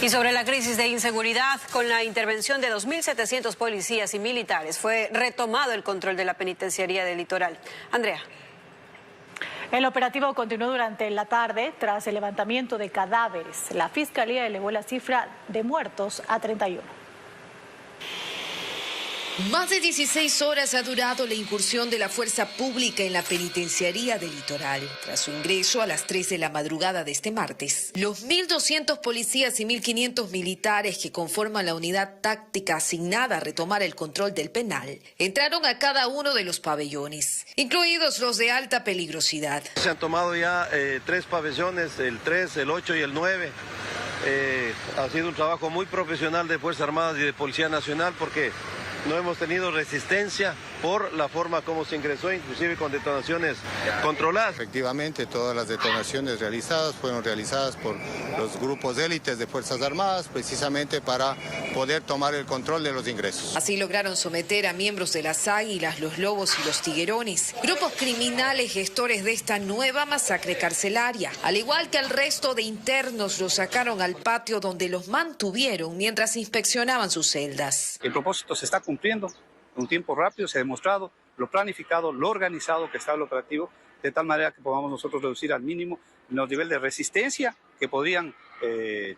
Y sobre la crisis de inseguridad, con la intervención de 2.700 policías y militares, fue retomado el control de la penitenciaría del Litoral. Andrea. El operativo continuó durante la tarde tras el levantamiento de cadáveres. La Fiscalía elevó la cifra de muertos a 31. Más de 16 horas ha durado la incursión de la fuerza pública en la penitenciaría del Litoral, tras su ingreso a las 3 de la madrugada de este martes. Los 1.200 policías y 1.500 militares que conforman la unidad táctica asignada a retomar el control del penal entraron a cada uno de los pabellones, incluidos los de alta peligrosidad. Se han tomado ya 3 pabellones, el 3, el 8 y el 9. Ha sido un trabajo muy profesional de Fuerzas Armadas y de Policía Nacional porque no hemos tenido resistencia por la forma como se ingresó, inclusive con detonaciones controladas. Efectivamente, todas las detonaciones realizadas fueron realizadas por los grupos de élites de Fuerzas Armadas, precisamente para poder tomar el control de los ingresos. Así lograron someter a miembros de las Águilas, los Lobos y los Tiguerones, grupos criminales gestores de esta nueva masacre carcelaria. Al igual que al resto de internos, los sacaron al patio donde los mantuvieron mientras inspeccionaban sus celdas. El propósito se está cumpliendo en un tiempo rápido, se ha demostrado lo planificado, lo organizado que está el operativo, de tal manera que podamos nosotros reducir al mínimo los niveles de resistencia que podrían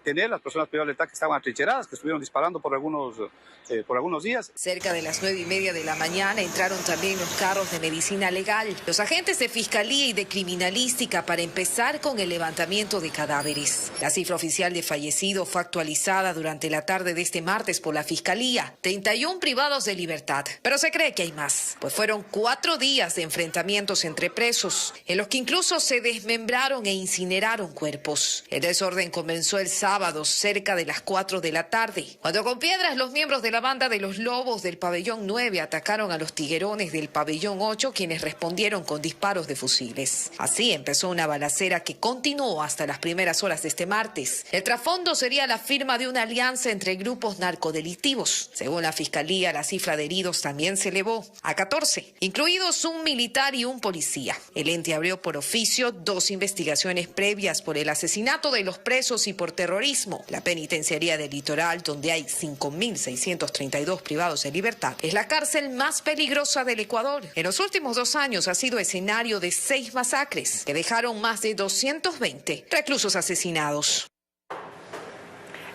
tener las personas privadas de libertad que estaban atrincheradas, que estuvieron disparando por algunos días. Cerca de las 9:30 de la mañana entraron también los carros de medicina legal, los agentes de fiscalía y de criminalística para empezar con el levantamiento de cadáveres. La cifra oficial de fallecidos fue actualizada durante la tarde de este martes por la fiscalía, 31 privados de libertad. Pero se cree que hay más, pues fueron 4 días de enfrentamientos entre presos, en los que incluso se desmembraron e incineraron cuerpos. El desorden comenzó el sábado cerca de las 4 de la tarde, cuando con piedras los miembros de la banda de los Lobos del pabellón 9 atacaron a los Tiguerones del pabellón 8, quienes respondieron con disparos de fusiles. Así empezó una balacera que continuó hasta las primeras horas de este martes. El trasfondo sería la firma de una alianza entre grupos narcodelictivos. Según la Fiscalía, la cifra de heridos también se elevó a 14, incluidos un militar y un policía. El ente abrió por oficio 2 investigaciones previas por el asesinato de los presos y por terrorismo. La penitenciaría del Litoral, donde hay 5.632 privados de libertad, es la cárcel más peligrosa del Ecuador. En los últimos 2 años ha sido escenario de 6 masacres que dejaron más de 220 reclusos asesinados.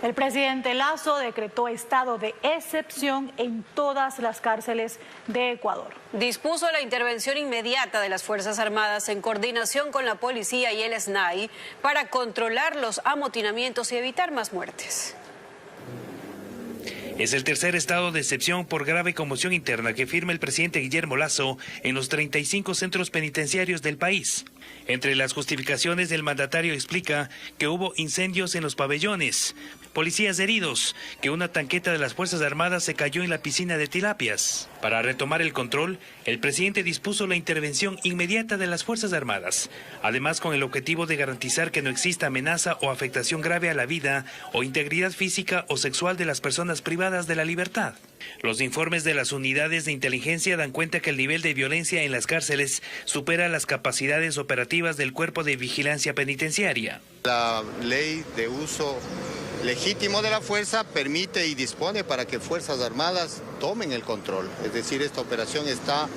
El presidente Lasso decretó estado de excepción en todas las cárceles de Ecuador. Dispuso la intervención inmediata de las Fuerzas Armadas en coordinación con la policía y el SNAI para controlar los amotinamientos y evitar más muertes. Es el tercer estado de excepción por grave conmoción interna que firma el presidente Guillermo Lasso en los 35 centros penitenciarios del país. Entre las justificaciones del mandatario explica que hubo incendios en los pabellones, policías heridos, que una tanqueta de las Fuerzas Armadas se cayó en la piscina de tilapias. Para retomar el control, el presidente dispuso la intervención inmediata de las Fuerzas Armadas, además con el objetivo de garantizar que no exista amenaza o afectación grave a la vida o integridad física o sexual de las personas privadas de la libertad. Los informes de las unidades de inteligencia dan cuenta que el nivel de violencia en las cárceles supera las capacidades operativas del Cuerpo de Vigilancia Penitenciaria. La ley de uso legítimo de la fuerza permite y dispone para que Fuerzas Armadas tomen el control. Es decir, esta operación está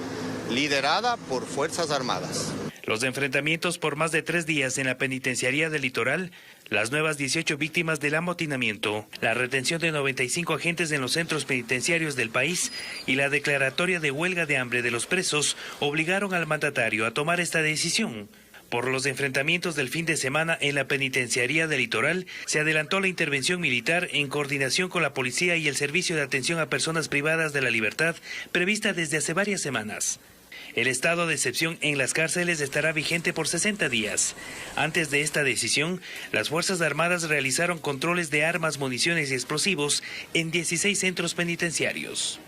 liderada por Fuerzas Armadas. Los enfrentamientos por más de 3 días en la penitenciaría del Litoral, las nuevas 18 víctimas del amotinamiento, la retención de 95 agentes en los centros penitenciarios del país y la declaratoria de huelga de hambre de los presos obligaron al mandatario a tomar esta decisión. Por los enfrentamientos del fin de semana en la penitenciaría del Litoral, se adelantó la intervención militar en coordinación con la policía y el Servicio de Atención a Personas Privadas de la Libertad, prevista desde hace varias semanas. El estado de excepción en las cárceles estará vigente por 60 días. Antes de esta decisión, las Fuerzas Armadas realizaron controles de armas, municiones y explosivos en 16 centros penitenciarios.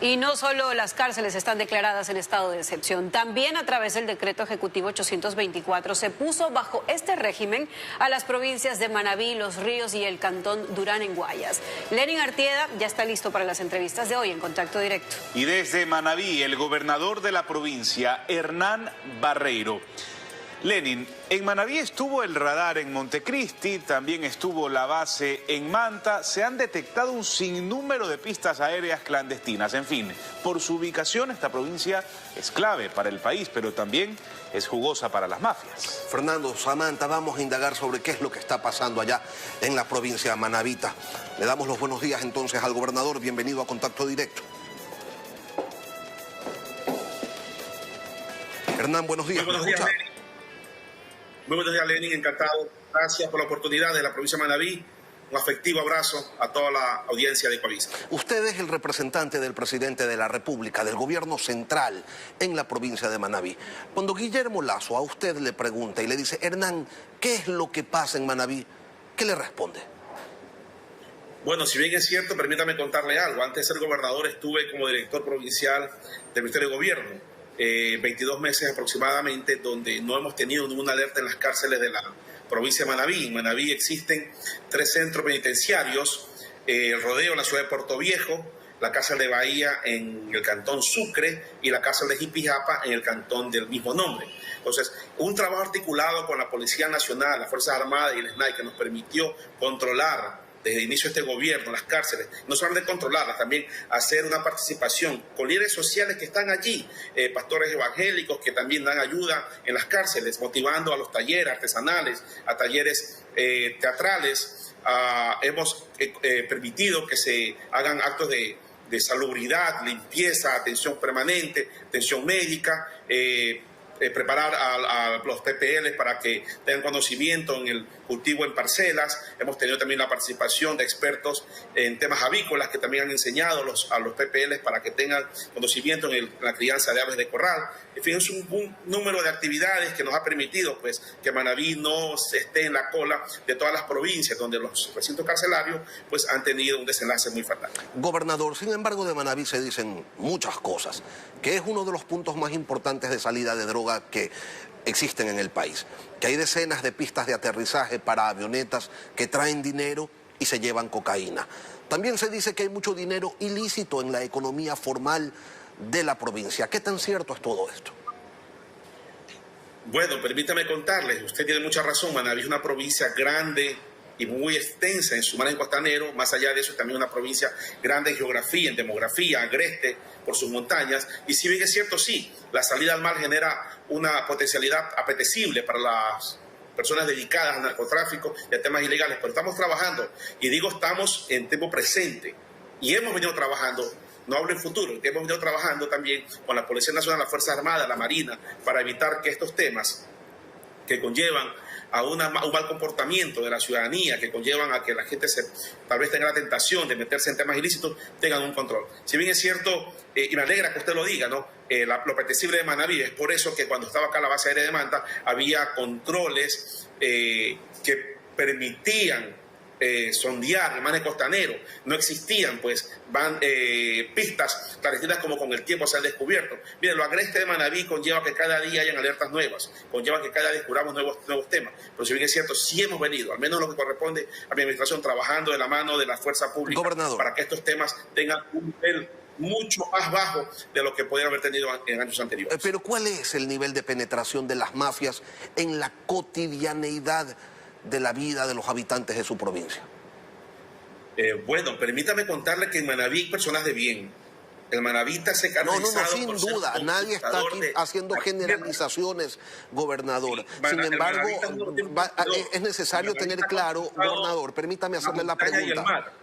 Y no solo las cárceles están declaradas en estado de excepción, también a través del decreto ejecutivo 824 se puso bajo este régimen a las provincias de Manabí, Los Ríos y el cantón Durán en Guayas. Lenin Artieda ya está listo para las entrevistas de hoy en Contacto Directo. Y desde Manabí, el gobernador de la provincia, Hernán Barreiro. Lenin, en Manabí estuvo el radar en Montecristi, también estuvo la base en Manta. Se han detectado un sinnúmero de pistas aéreas clandestinas. En fin, por su ubicación esta provincia es clave para el país, pero también es jugosa para las mafias. Fernando, Samantha, vamos a indagar sobre qué es lo que está pasando allá en la provincia de Manabita. Le damos los buenos días entonces al gobernador. Bienvenido a Contacto Directo. Hernán, buenos días. Muy buenos días, Lenin. Muy buenos días, Lenin. Encantado. Gracias por la oportunidad de la provincia de Manabí. Un afectivo abrazo a toda la audiencia de Covisa. Usted es el representante del presidente de la República, del gobierno central en la provincia de Manabí. Cuando Guillermo Lasso a usted le pregunta y le dice, Hernán, ¿qué es lo que pasa en Manabí?, ¿qué le responde? Bueno, si bien es cierto, permítame contarle algo. Antes de ser gobernador estuve como director provincial del Ministerio de Gobierno, 22 meses aproximadamente, donde no hemos tenido ninguna alerta en las cárceles de la provincia de Manabí. En Manabí existen 3 centros penitenciarios, el Rodeo en la ciudad de Puerto Viejo, la cárcel de Bahía en el cantón Sucre y la cárcel de Jipijapa en el cantón del mismo nombre. Entonces, un trabajo articulado con la Policía Nacional, las Fuerzas Armadas y el SNAI que nos permitió controlar desde el inicio de este gobierno las cárceles, no solamente controlarlas, también hacer una participación con líderes sociales que están allí, pastores evangélicos que también dan ayuda en las cárceles, motivando a los talleres artesanales, a talleres teatrales. Hemos permitido que se hagan actos de salubridad, limpieza, atención permanente, atención médica, preparar a los PPL para que tengan conocimiento en el cultivo en parcelas. Hemos tenido también la participación de expertos en temas avícolas que también han enseñado a los PPL para que tengan conocimiento en la crianza de aves de corral. En fin, es un número de actividades que nos ha permitido pues, que Manabí no esté en la cola de todas las provincias donde los recintos carcelarios pues, han tenido un desenlace muy fatal. Gobernador, sin embargo, de Manabí se dicen muchas cosas, que es uno de los puntos más importantes de salida de droga que existen en el país, que hay decenas de pistas de aterrizaje para avionetas que traen dinero y se llevan cocaína. También se dice que hay mucho dinero ilícito en la economía formal de la provincia. ¿Qué tan cierto es todo esto? Bueno, permítame contarles, usted tiene mucha razón, Manabí es una provincia grande y muy extensa en su margen costanero. Más allá de eso, también una provincia grande en geografía, en demografía, agreste por sus montañas. Y si bien es cierto, sí, la salida al mar genera una potencialidad apetecible para las personas dedicadas al narcotráfico y a temas ilegales, pero estamos trabajando, y digo estamos en tiempo presente, y hemos venido trabajando, no hablo en futuro, hemos venido trabajando también con la Policía Nacional, las Fuerzas Armadas, la Marina, para evitar que estos temas que conllevan a un mal comportamiento de la ciudadanía, que conllevan a que la gente tal vez tenga la tentación de meterse en temas ilícitos, tengan un control. Si bien es cierto, y me alegra que usted lo diga, ¿no? Lo apetecible de Manabí, es por eso que cuando estaba acá la base aérea de Manta, había controles que permitían sondear el mar costanero. No existían pues pistas clandestinas como con el tiempo se han descubierto. Mire, lo agreste de Manabí conlleva que cada día hayan alertas nuevas, conlleva que cada día descubramos nuevos temas. Pero si bien es cierto, sí hemos venido, al menos lo que corresponde a mi administración, trabajando de la mano de la fuerza pública, gobernador, para que estos temas tengan un nivel mucho más bajo de lo que podrían haber tenido en años anteriores. Pero ¿cuál es el nivel de penetración de las mafias en la cotidianeidad de la vida de los habitantes de su provincia? Bueno, permítame contarle que en Manabí hay personas de bien. El manabita se caracteriza. No, sin duda, nadie está aquí haciendo generalizaciones, gobernador. Sin embargo, es necesario tener claro, gobernador, permítame hacerle la pregunta.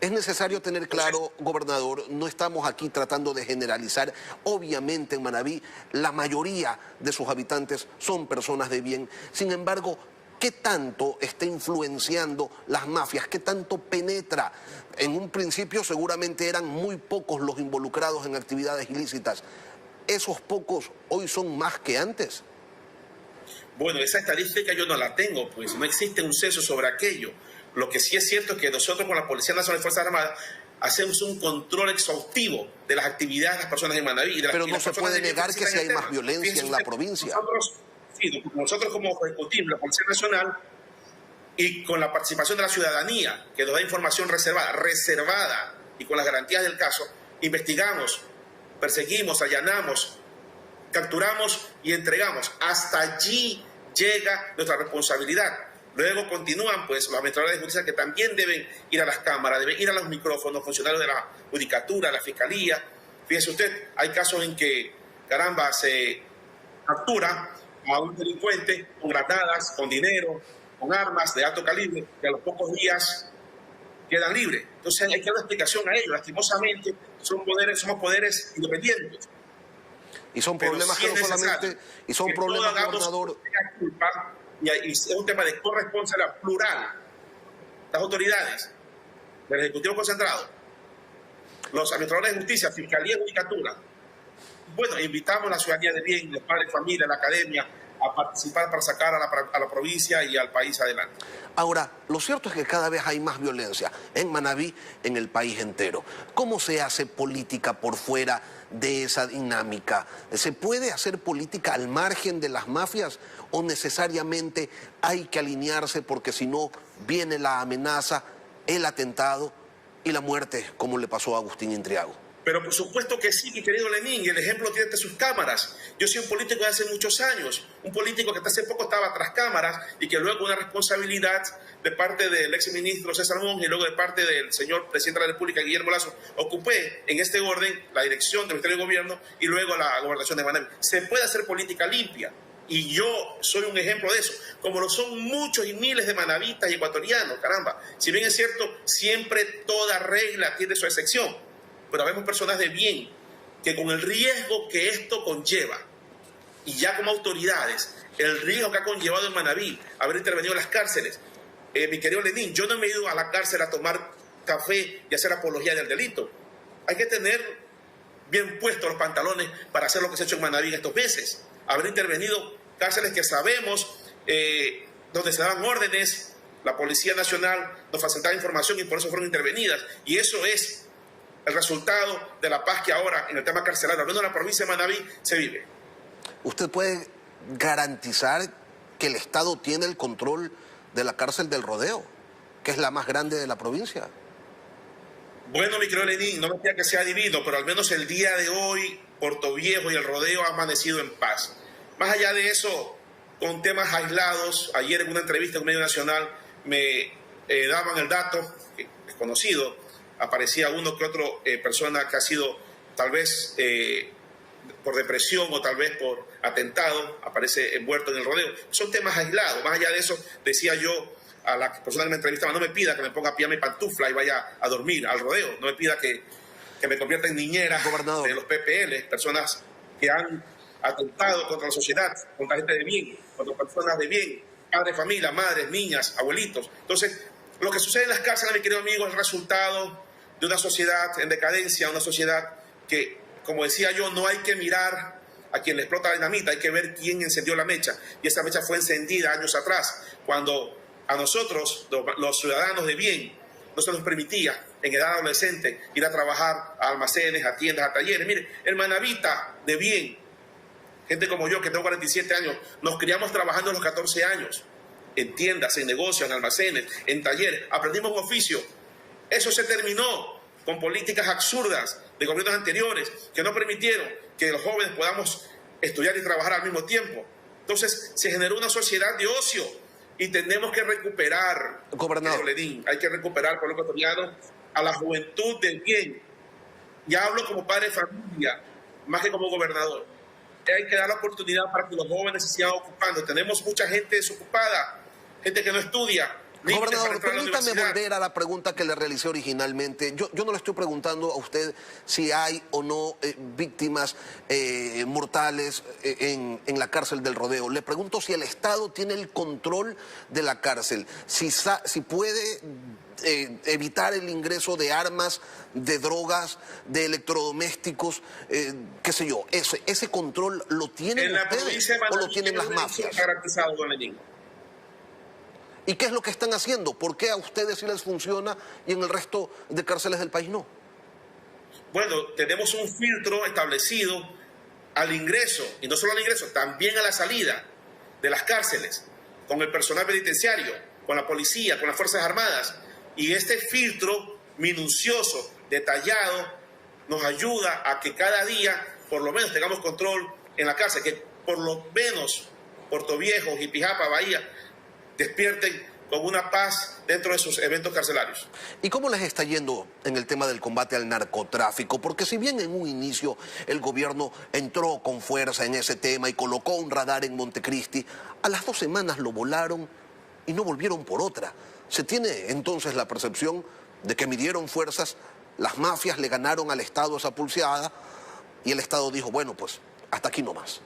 Es necesario tener claro, gobernador, no estamos aquí tratando de generalizar. Obviamente en Manabí la mayoría de sus habitantes son personas de bien. Sin embargo, ¿qué tanto está influenciando las mafias? ¿Qué tanto penetra? En un principio seguramente eran muy pocos los involucrados en actividades ilícitas. ¿Esos pocos hoy son más que antes? Bueno, esa estadística yo no la tengo, pues no existe un censo sobre aquello. Lo que sí es cierto es que nosotros con la Policía Nacional y Fuerzas Armadas hacemos un control exhaustivo de las actividades de las personas en Manabí. Pero no se puede negar que si hay más violencia en la provincia. Nosotros como Ejecutivo, la Policía Nacional, y con la participación de la ciudadanía, que nos da información reservada y con las garantías del caso, investigamos, perseguimos, allanamos capturamos y entregamos. Hasta allí llega nuestra responsabilidad. Luego continúan pues los administradores de justicia que también deben ir a las cámaras, deben ir a los micrófonos, funcionarios de la judicatura, la fiscalía. Fíjese usted, hay casos en que, caramba, se captura a un delincuente con granadas, con dinero, con armas de alto calibre, que a los pocos días quedan libres. Entonces hay que dar una explicación a ellos. Lastimosamente somos poderes independientes. Y son problemas que no solamente... Y son problemas, gobernador... Y es un tema de corresponsabilidad plural. Las autoridades del Ejecutivo Concentrado, los administradores de justicia, fiscalía y judicatura. Bueno, invitamos a la ciudadanía de bien, los padres de familia, la academia, a participar para sacar a la provincia y al país adelante. Ahora, lo cierto es que cada vez hay más violencia en Manabí, en el país entero. ¿Cómo se hace política por fuera de esa dinámica? ¿Se puede hacer política al margen de las mafias o necesariamente hay que alinearse porque si no viene la amenaza, el atentado y la muerte, como le pasó a Agustín Intriago? Pero por supuesto que sí, mi querido Lenín, y el ejemplo tiene ante sus cámaras. Yo soy un político de hace muchos años, un político que hasta hace poco estaba tras cámaras y que luego una responsabilidad de parte del exministro César Monge y luego de parte del señor presidente de la República, Guillermo Lazo, ocupé en este orden la dirección del Ministerio de Gobierno y luego la gobernación de Manabí. Se puede hacer política limpia y yo soy un ejemplo de eso, como lo son muchos y miles de manavistas y ecuatorianos, caramba. Si bien es cierto, siempre toda regla tiene su excepción. Pero vemos personas de bien que con el riesgo que esto conlleva, y ya como autoridades, el riesgo que ha conllevado en Manabí, haber intervenido en las cárceles, mi querido Lenín, yo no me he ido a la cárcel a tomar café y hacer apología del delito. Hay que tener bien puestos los pantalones para hacer lo que se ha hecho en Manabí en estos meses. Haber intervenido cárceles que sabemos donde se daban órdenes, la Policía Nacional nos facilitaba información y por eso fueron intervenidas. Y eso es el resultado de la paz que ahora en el tema carcelario, al menos en la provincia de Manabí, se vive. ¿Usted puede garantizar que el Estado tiene el control de la cárcel del Rodeo, que es la más grande de la provincia? Bueno, mi querido Lenín, no me pida que sea divino, pero al menos el día de hoy, Portoviejo y el Rodeo han amanecido en paz. Más allá de eso, con temas aislados, ayer en una entrevista en un medio nacional me daban el dato, que es conocido, aparecía uno que otro persona que ha sido tal vez por depresión o tal vez por atentado, aparece envuelto en el Rodeo. Son temas aislados. Más allá de eso, decía yo a la persona que me entrevistaba, no me pida que me ponga pijama y pantufla y vaya a dormir al Rodeo. No me pida que me convierta en niñera de los PPL, personas que han atentado contra la sociedad, contra gente de bien, contra personas de bien, padres, familia, madres, niñas, abuelitos. Entonces, lo que sucede en las cárceles, mi querido amigo, es el resultado de una sociedad en decadencia, una sociedad que, como decía yo, no hay que mirar a quien le explota la dinamita, hay que ver quién encendió la mecha. Y esa mecha fue encendida años atrás, cuando a nosotros, los ciudadanos de bien, no se nos permitía en edad adolescente ir a trabajar a almacenes, a tiendas, a talleres. Mire, el manabita de bien, gente como yo que tengo 47 años, nos criamos trabajando a los 14 años, en tiendas, en negocios, en almacenes, en talleres, aprendimos un oficio. Eso se terminó con políticas absurdas de gobiernos anteriores que no permitieron que los jóvenes podamos estudiar y trabajar al mismo tiempo. Entonces se generó una sociedad de ocio y tenemos que recuperar, gobernador, hay que recuperar por lo ecuatoriano a la juventud del bien. Ya hablo como padre de familia, más que como gobernador. Hay que dar la oportunidad para que los jóvenes se sigan ocupando. Tenemos mucha gente desocupada, gente que no estudia. Gobernador, permítame volver a la pregunta que le realicé originalmente. Yo no le estoy preguntando a usted si hay o no víctimas mortales en la cárcel del Rodeo. Le pregunto si el Estado tiene el control de la cárcel, si puede evitar el ingreso de armas, de drogas, de electrodomésticos, qué sé yo. ¿Ese control lo tienen ustedes o lo tienen las mafias? Garantizado, don Lenín. ¿Y qué es lo que están haciendo? ¿Por qué a ustedes sí les funciona y en el resto de cárceles del país no? Bueno, tenemos un filtro establecido al ingreso, y no solo al ingreso, también a la salida de las cárceles, con el personal penitenciario, con la policía, con las Fuerzas Armadas. Y este filtro minucioso, detallado, nos ayuda a que cada día, por lo menos, tengamos control en la cárcel, que por lo menos Puerto Viejo, Jipijapa, Bahía, despierten con una paz dentro de sus eventos carcelarios. ¿Y cómo les está yendo en el tema del combate al narcotráfico? Porque si bien en un inicio el gobierno entró con fuerza en ese tema y colocó un radar en Montecristi, a las 2 semanas lo volaron y no volvieron por otra. Se tiene entonces la percepción de que midieron fuerzas, las mafias le ganaron al Estado esa pulseada y el Estado dijo, bueno, pues hasta aquí nomás.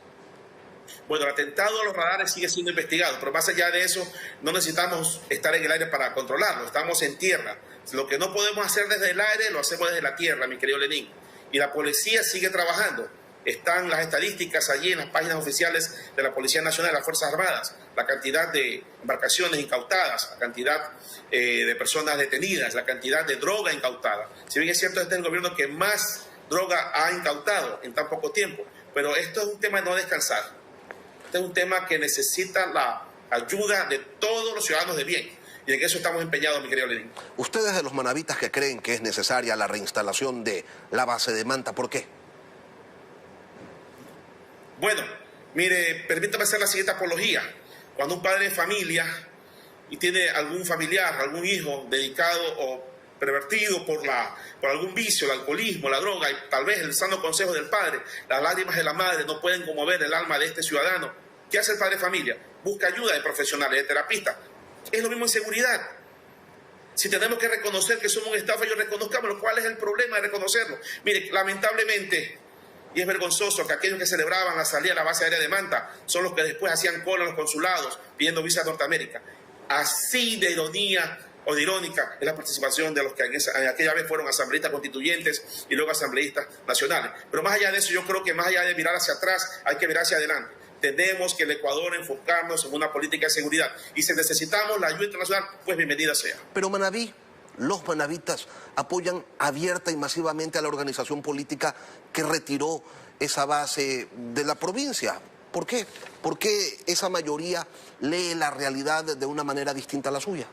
Bueno, el atentado a los radares sigue siendo investigado, pero más allá de eso, no necesitamos estar en el aire para controlarlo, estamos en tierra. Lo que no podemos hacer desde el aire, lo hacemos desde la tierra, mi querido Lenín. Y la policía sigue trabajando. Están las estadísticas allí en las páginas oficiales de la Policía Nacional, de las Fuerzas Armadas, la cantidad de embarcaciones incautadas, la cantidad de personas detenidas, la cantidad de droga incautada. Si bien es cierto, este es el gobierno que más droga ha incautado en tan poco tiempo, pero esto es un tema de no descansar. Este es un tema que necesita la ayuda de todos los ciudadanos de bien. Y en eso estamos empeñados, mi querido Lenín. Ustedes de los manavitas que creen que es necesaria la reinstalación de la base de Manta, ¿por qué? Bueno, mire, permítame hacer la siguiente apología. Cuando un padre de familia y tiene algún familiar, algún hijo dedicado o pervertido por algún vicio, el alcoholismo, la droga y tal vez el sano consejo del padre, las lágrimas de la madre no pueden conmover el alma de este ciudadano. ¿Qué hace el padre de familia? Busca ayuda de profesionales, de terapistas. Es lo mismo en seguridad. Si tenemos que reconocer que somos un Estado fallido, reconozcámoslo. ¿Cuál es el problema de reconocerlo? Mire, lamentablemente, y es vergonzoso que aquellos que celebraban la salida de la base aérea de Manta son los que después hacían cola en los consulados pidiendo visa a Norteamérica. Así de ironía o de irónica es la participación de los que en aquella vez fueron asambleístas constituyentes y luego asambleístas nacionales. Pero más allá de eso, yo creo que más allá de mirar hacia atrás, hay que mirar hacia adelante. Tenemos que el Ecuador enfocarnos en una política de seguridad. Y si necesitamos la ayuda internacional, pues bienvenida sea. Pero Manaví, los manavitas apoyan abierta y masivamente a la organización política que retiró esa base de la provincia. ¿Por qué? ¿Por qué esa mayoría lee la realidad de una manera distinta a la suya?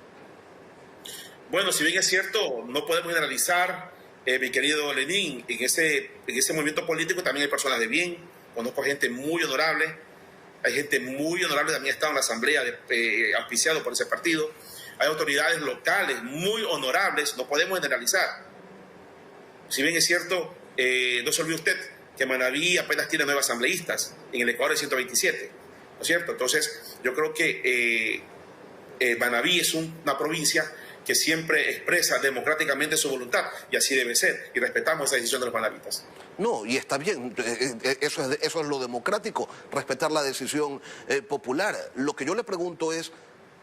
Bueno, si bien es cierto, no podemos generalizar, mi querido Lenín, en ese movimiento político también hay personas de bien. Conozco gente muy honorable, hay gente muy honorable, también ha estado en la asamblea auspiciado por ese partido. Hay autoridades locales muy honorables, no podemos generalizar. Si bien es cierto, no se olvide usted que Manaví apenas tiene 9 asambleístas, en el Ecuador hay 127, ¿no es cierto? Entonces, yo creo que Manaví es una provincia que siempre expresa democráticamente su voluntad, y así debe ser, y respetamos esa decisión de los manavitas. No, y está bien, eso es lo democrático, respetar la decisión popular. Lo que yo le pregunto es,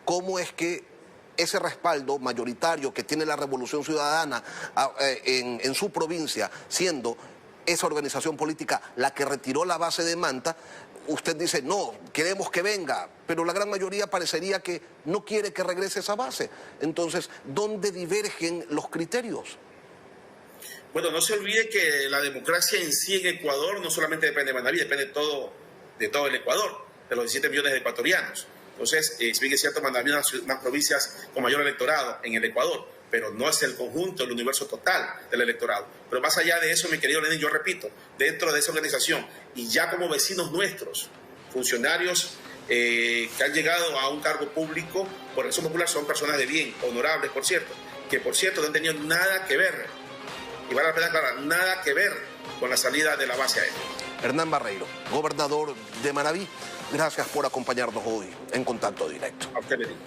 ¿cómo es que ese respaldo mayoritario que tiene la Revolución Ciudadana en su provincia, siendo esa organización política la que retiró la base de Manta, usted dice, no, queremos que venga, pero la gran mayoría parecería que no quiere que regrese esa base? Entonces, ¿dónde divergen los criterios? Bueno, no se olvide que la democracia en sí en Ecuador no solamente depende de Manaví, depende de todo el Ecuador, de los 17 millones de ecuatorianos. Entonces, si bien es cierto, Manaví es una de las provincias con mayor electorado en el Ecuador, pero no es el conjunto, el universo total del electorado. Pero más allá de eso, mi querido Lenín, yo repito, dentro de esa organización y ya como vecinos nuestros, funcionarios que han llegado a un cargo público por elección popular, son personas de bien, honorables, por cierto, que por cierto no han tenido nada que ver, y vale la pena aclarar, nada que ver con la salida de la base aérea. Hernán Barreiro, gobernador de Manaví, gracias por acompañarnos hoy en Contacto Directo. A usted, Lenín.